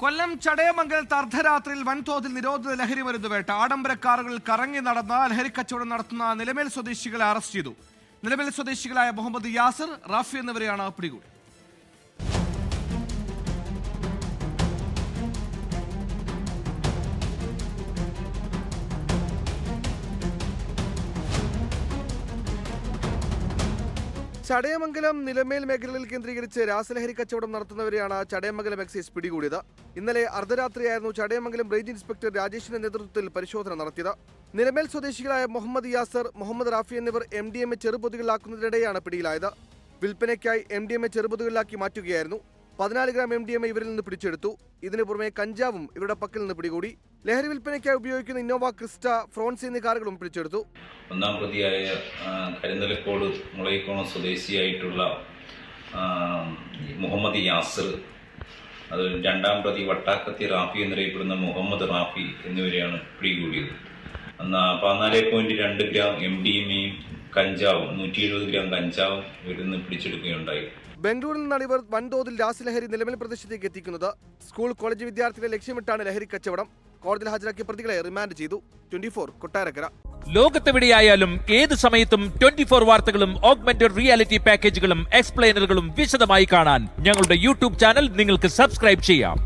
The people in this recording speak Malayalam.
കൊല്ലം ചടയമംഗലത്ത് അർദ്ധരാത്രിയിൽ വൻതോതിൽ നിരോധിത ലഹരി മരുന്ന് വേട്ട. ആഡംബര കാറുകളിൽ കറങ്ങി നടന്ന ലഹരി കച്ചവടം നടത്തുന്ന നിലമേൽ സ്വദേശികളെ അറസ്റ്റ് ചെയ്തു. നിലമേൽ സ്വദേശികളായ മുഹമ്മദ് യാസിർ, റാഫി എന്നിവരെയാണ് പിടികൂടി. ചടയമംഗലം നിലമേൽ മേഖലകളിൽ കേന്ദ്രീകരിച്ച് രാസലഹരി കച്ചവടം നടത്തുന്നവരെയാണ് ചടയമംഗലം എക്സൈസ് പിടികൂടിയത്. ഇന്നലെ അർദ്ധരാത്രിയായിരുന്നു ചടയമംഗലം റേഞ്ച് ഇൻസ്പെക്ടർ രാജേഷിന്റെ നേതൃത്വത്തിൽ പരിശോധന നടത്തിയത്. നിലമേൽ സ്വദേശികളായ മുഹമ്മദ് യാസർ, മുഹമ്മദ് റാഫി എന്നിവർ MDMA ചെറുപൊതികളിലാക്കുന്നതിനിടെയാണ് പിടിയിലായത്. വിൽപ്പനയ്ക്കായി MDMA ചെറുപൊതികളിലാക്കി മാറ്റുകയായിരുന്നു. 14 ഗ്രാം MDMA ഇവരിൽ നിന്ന് പിടിച്ചെടുത്തു. ഇതിനു പുറമെ കഞ്ചാവും ഇവരുടെ പക്കൽ നിന്ന് പിടികൂടി. ലഹരി വിൽപ്പനയ്ക്കായി ഉപയോഗിക്കുന്ന ഇന്നോവ ക്രിസ്റ്റ, ഫ്രോൺസ് എന്നീ കാറുകളും പിടിച്ചെടുത്തു. ഒന്നാം പ്രതിയായ കരിന്തലക്കോട് മുളയിക്കോണം സ്വദേശിയായിട്ടുള്ള മുഹമ്മദ് യാസിർ, അത് രണ്ടാം പ്രതി വട്ടാക്കത്തി റാഫി എന്നറിയപ്പെടുന്ന മുഹമ്മദ് റാഫി എന്നിവരെയാണ് പിടികൂടിയത്. 14.2 ഗ്രാം MDMAയും കഞ്ചാവും 170 ഗ്രാം കഞ്ചാവും ഇവരിൽ നിന്ന് പിടിച്ചെടുക്കുകയുണ്ടായി. ബംഗളൂരിൽ നിന്നാണ് ഇവർ വൻതോതിൽ രാസലഹരി നിലമേൽ പ്രദേശത്തേക്ക് എത്തിക്കുന്നത്. സ്കൂൾ കോളേജ് വിദ്യാർത്ഥികളെ ലക്ഷ്യമിട്ടാണ് ലഹരി കച്ചവടം. കോടതിയിൽ ഹാജരാക്കിയ പ്രതികളെ റിമാൻഡ് ചെയ്തു. 24 കൊട്ടാരക്കര. ലോകത്തെവിടെയായാലും ഏത് സമയത്തും 24 വാർത്തകളും ഓഗ്മെന്റഡ് റിയാലിറ്റി പാക്കേജുകളും എക്സ്പ്ലെയിനറുകളും വിശദമായി കാണാൻ ഞങ്ങളുടെ YouTube ചാനൽ നിങ്ങൾക്ക് സബ്സ്ക്രൈബ് ചെയ്യാം.